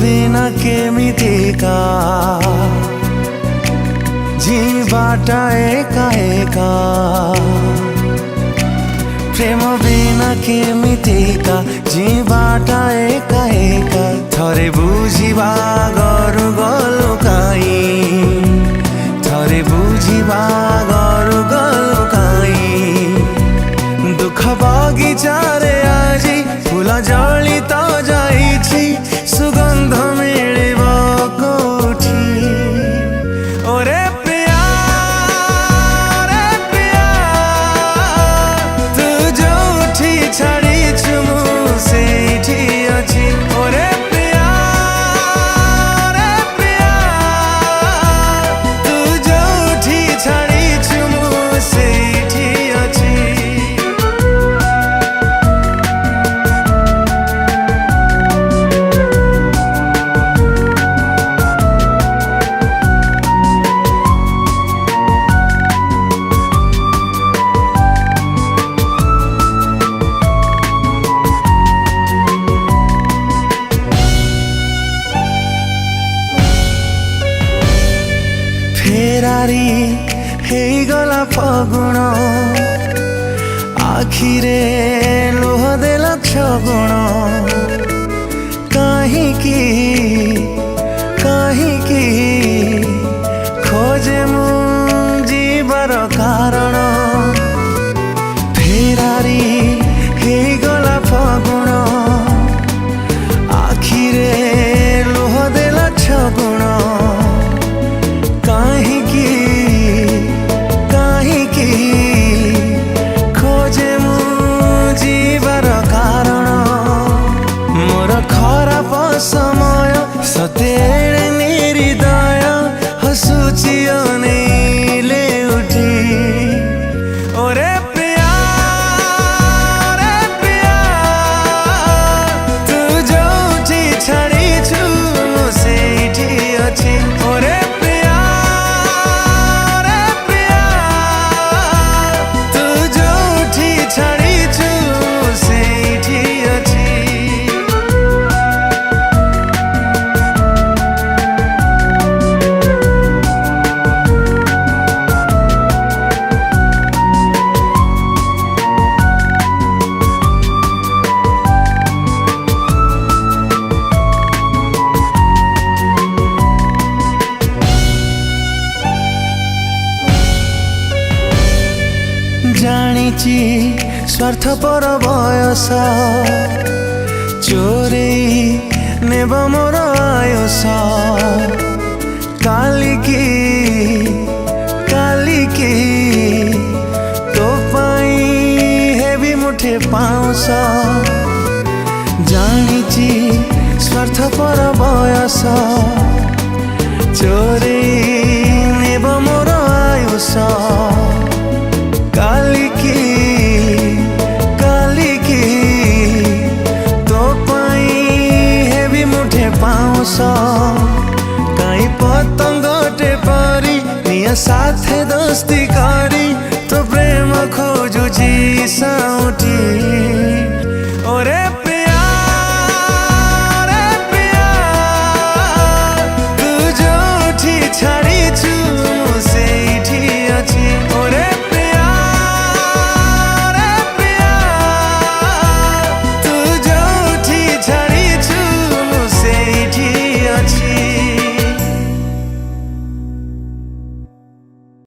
बिना केमितिका जीवाटा एका एका प्रेम बिना केमितिका जीवाटा एका एका थरे बुझिबा गरु गलु काई थरे बुझिबा गरु गलु काई दुख बगिचारे आजी फूल जली तो जाइछि सुगंध मिलिब कोठी ओरे प्रिया तू जोठी छाड़ीछु मु सेठी अछि ओरे प्रिया तू जोठी छाड़ीछु मु सेठी अछि फेरारी हे गला फगुण आखिरे लुह देला छगुण काहींकी खोजे मु जीवार कारण फेरारी हे गला फगुण आखिरे लुह देला छगुण खोजे मु जीवार कारण मोर खराब समय सतेरे निर्दय हसुची अनेले उठी ओरे प्रिया तू जोठी छाड़ीछु सेठी अछि ओरे जानिछि स्वार्थपर बयस चोरी नेब मोर आयुष कालिकी तो पाई हेबी मुठे पाउस जानिछि स्वार्थपर बयस चोरी नेब मोर आयुष कालिकी तो पाई हेबी मुठे पाउस काई पतंगटे परी निया साथे दोस्ती करी तो प्रेम खोजुची साउठी ओरे